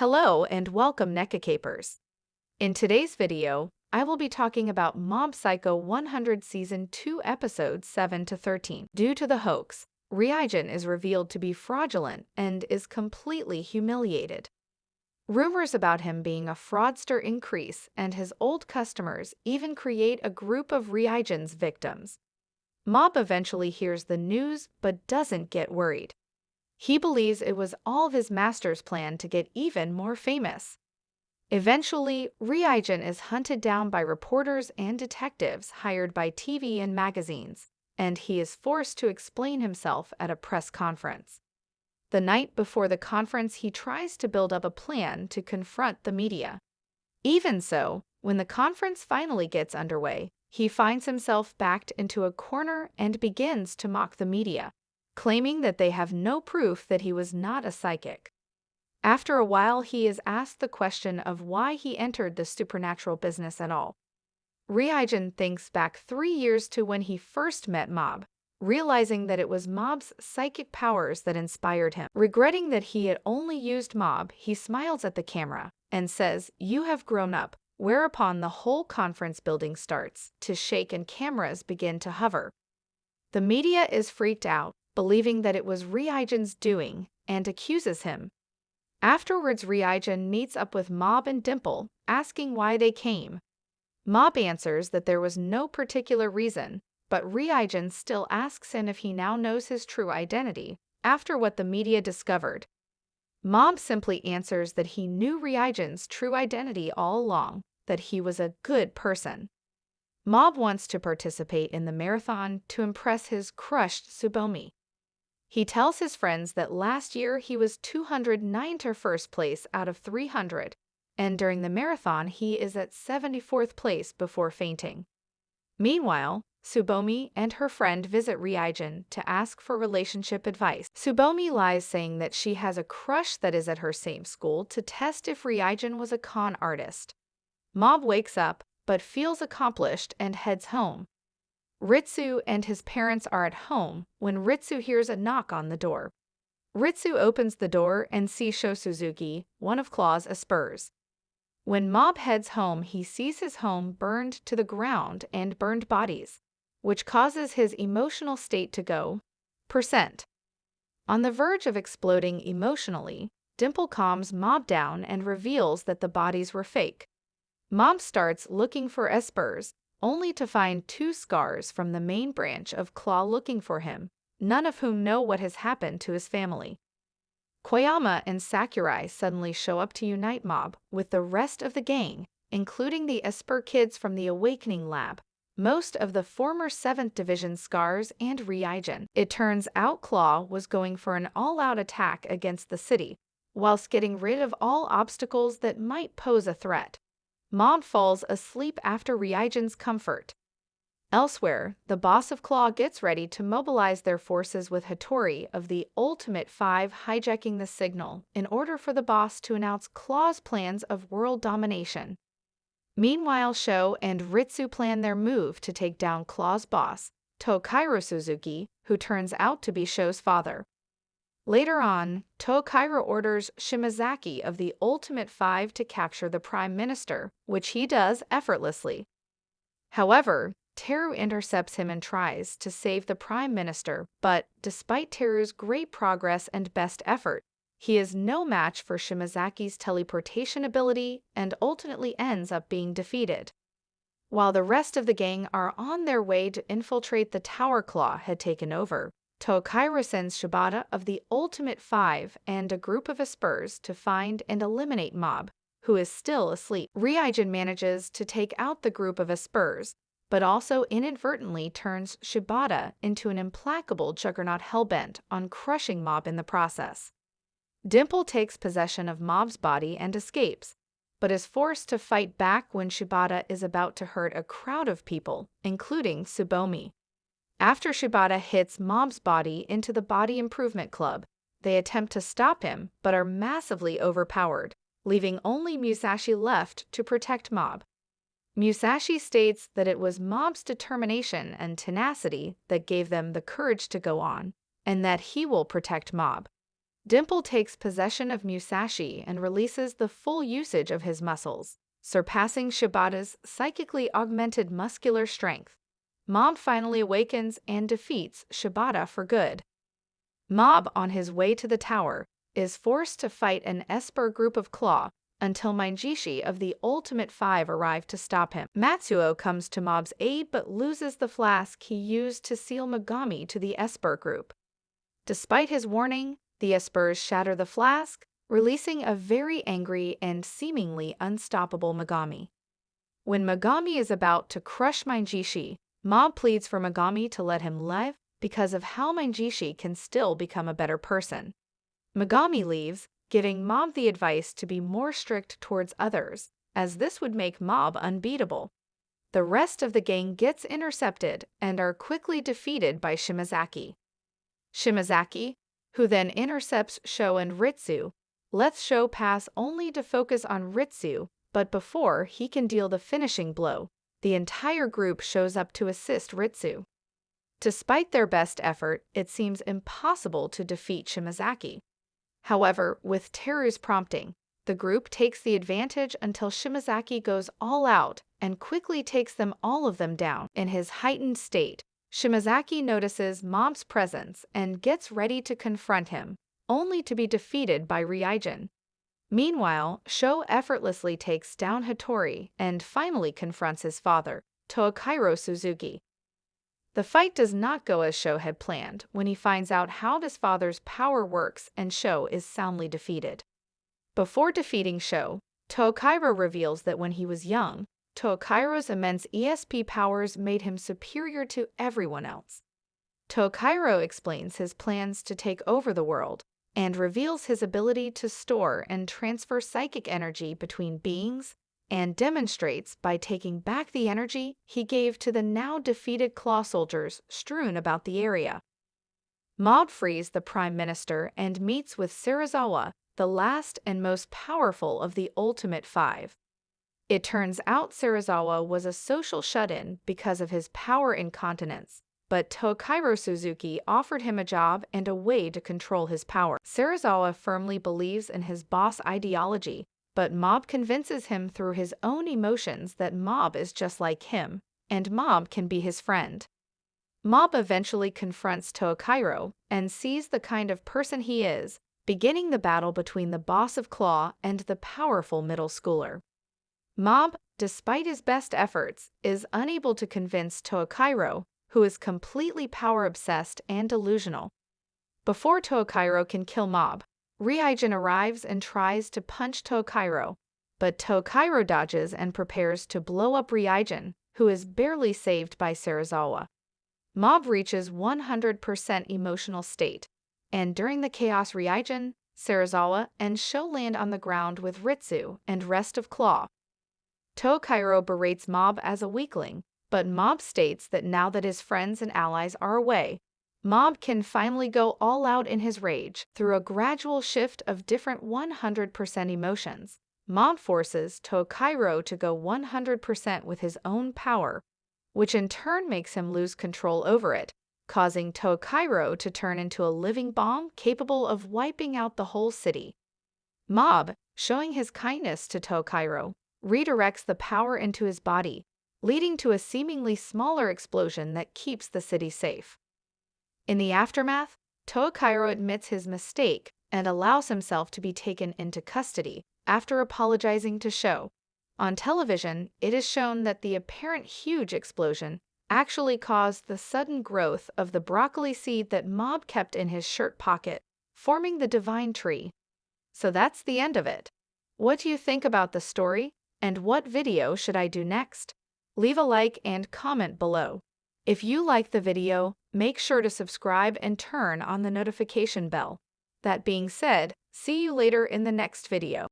Hello and welcome Necacapers. In today's video, I will be talking about Mob Psycho 100 Season 2 Episodes 7 to 13. Due to the hoax, Reigen is revealed to be fraudulent and is completely humiliated. Rumors about him being a fraudster increase, and his old customers even create a group of Reigen's victims. Mob eventually hears the news but doesn't get worried. He believes it was all of his master's plan to get even more famous. Eventually, Reigen is hunted down by reporters and detectives hired by TV and magazines, and he is forced to explain himself at a press conference. The night before the conference, he tries to build up a plan to confront the media. Even so, when the conference finally gets underway, he finds himself backed into a corner and begins to mock the media, claiming that they have no proof that he was not a psychic. After a while, he is asked the question of why he entered the supernatural business at all. Reigen thinks back 3 years to when he first met Mob, realizing that it was Mob's psychic powers that inspired him. Regretting that he had only used Mob, he smiles at the camera and says, "You have grown up," whereupon the whole conference building starts to shake and cameras begin to hover. The media is freaked out, believing that it was Reigen's doing, and accuses him. Afterwards, Reigen meets up with Mob and Dimple, asking why they came. Mob answers that there was no particular reason, but Reigen still asks him if he now knows his true identity, after what the media discovered. Mob simply answers that he knew Reigen's true identity all along, that he was a good person. Mob wants to participate in the marathon to impress his crushed Tsubomi. He tells his friends that last year he was 209 to first place out of 300, and during the marathon he is at 74th place before fainting. Meanwhile, Tsubomi and her friend visit Reigen to ask for relationship advice. Tsubomi lies, saying that she has a crush that is at her same school to test if Reigen was a con artist. Mob wakes up, but feels accomplished and heads home. Ritsu and his parents are at home when Ritsu hears a knock on the door. Ritsu opens the door and sees Sho Suzuki, one of Claw's espers. When Mob heads home, he sees his home burned to the ground and burned bodies, which causes his emotional state to go %. On the verge of exploding emotionally, Dimple calms Mob down and reveals that the bodies were fake. Mob starts looking for espers, only to find 2 scars from the main branch of Claw looking for him, none of whom know what has happened to his family. Kageyama and Sakurai suddenly show up to unite Mob with the rest of the gang, including the Esper kids from the Awakening Lab, most of the former 7th Division scars, and Reigen. It turns out Claw was going for an all-out attack against the city, whilst getting rid of all obstacles that might pose a threat. Mob falls asleep after Reigen's comfort. Elsewhere, the boss of Claw gets ready to mobilize their forces with Hattori of the Ultimate 5 hijacking the signal in order for the boss to announce Claw's plans of world domination. Meanwhile, Sho and Ritsu plan their move to take down Claw's boss, Tokairo Suzuki, who turns out to be Sho's father. Later on, Tokairo orders Shimazaki of the Ultimate 5 to capture the Prime Minister, which he does effortlessly. However, Teru intercepts him and tries to save the Prime Minister, but despite Teru's great progress and best effort, he is no match for Shimazaki's teleportation ability and ultimately ends up being defeated. While the rest of the gang are on their way to infiltrate the tower Claw had taken over, Tokairo sends Shibata of the Ultimate 5 and a group of espers to find and eliminate Mob, who is still asleep. Reigen manages to take out the group of espers, but also inadvertently turns Shibata into an implacable juggernaut hellbent on crushing Mob in the process. Dimple takes possession of Mob's body and escapes, but is forced to fight back when Shibata is about to hurt a crowd of people, including Tsubomi. After Shibata hits Mob's body into the Body Improvement Club, they attempt to stop him but are massively overpowered, leaving only Musashi left to protect Mob. Musashi states that it was Mob's determination and tenacity that gave them the courage to go on, and that he will protect Mob. Dimple takes possession of Musashi and releases the full usage of his muscles, surpassing Shibata's psychically augmented muscular strength. Mob finally awakens and defeats Shibata for good. Mob, on his way to the tower, is forced to fight an Esper group of Claw until Mainjishi of the Ultimate Five arrive to stop him. Matsuo comes to Mob's aid but loses the flask he used to seal Megami to the Esper group. Despite his warning, the Espers shatter the flask, releasing a very angry and seemingly unstoppable Megami. When Megami is about to crush Mainjishi, Mob pleads for Megami to let him live because of how Mainjishi can still become a better person. Megami leaves, giving Mob the advice to be more strict towards others, as this would make Mob unbeatable. The rest of the gang gets intercepted and are quickly defeated by Shimazaki. Shimazaki, who then intercepts Sho and Ritsu, lets Sho pass only to focus on Ritsu, but before he can deal the finishing blow, the entire group shows up to assist Ritsu. Despite their best effort, it seems impossible to defeat Shimazaki. However, with Teru's prompting, the group takes the advantage until Shimazaki goes all out and quickly takes all of them down. In his heightened state, Shimazaki notices Mob's presence and gets ready to confront him, only to be defeated by Reigen. Meanwhile, Sho effortlessly takes down Hattori and finally confronts his father, Tohikiro Suzuki. The fight does not go as Sho had planned when he finds out how his father's power works and Sho is soundly defeated. Before defeating Sho, Tohikiro reveals that when he was young, Tohikiro's immense ESP powers made him superior to everyone else. Tohikiro explains his plans to take over the world and reveals his ability to store and transfer psychic energy between beings, and demonstrates by taking back the energy he gave to the now defeated Claw soldiers strewn about the area. Mob frees the Prime Minister and meets with Serizawa, the last and most powerful of the Ultimate Five. It turns out Serizawa was a social shut-in because of his power incontinence, but Tohikiro Suzuki offered him a job and a way to control his power. Serizawa firmly believes in his boss ideology, but Mob convinces him through his own emotions that Mob is just like him, and Mob can be his friend. Mob eventually confronts Tohikiro and sees the kind of person he is, beginning the battle between the boss of Claw and the powerful middle schooler. Mob, despite his best efforts, is unable to convince Tohikiro, who is completely power-obsessed and delusional. Before Tohikiro can kill Mob, Reigen arrives and tries to punch Tohikiro, but Tohikiro dodges and prepares to blow up Reigen, who is barely saved by Serizawa. Mob reaches 100% emotional state, and during the chaos Reigen, Serizawa, and Sho land on the ground with Ritsu and rest of Claw. Tohikiro berates Mob as a weakling, but Mob states that now that his friends and allies are away, Mob can finally go all out in his rage. Through a gradual shift of different 100% emotions, Mob forces Tohikiro to go 100% with his own power, which in turn makes him lose control over it, causing Tohikiro to turn into a living bomb capable of wiping out the whole city. Mob, showing his kindness to Tohikiro, redirects the power into his body, leading to a seemingly smaller explosion that keeps the city safe. In the aftermath, Tohikiro admits his mistake and allows himself to be taken into custody after apologizing to Sho. On television, it is shown that the apparent huge explosion actually caused the sudden growth of the broccoli seed that Mob kept in his shirt pocket, forming the divine tree. So that's the end of it. What do you think about the story, and what video should I do next? Leave a like and comment below. If you like the video, make sure to subscribe and turn on the notification bell. That being said, see you later in the next video.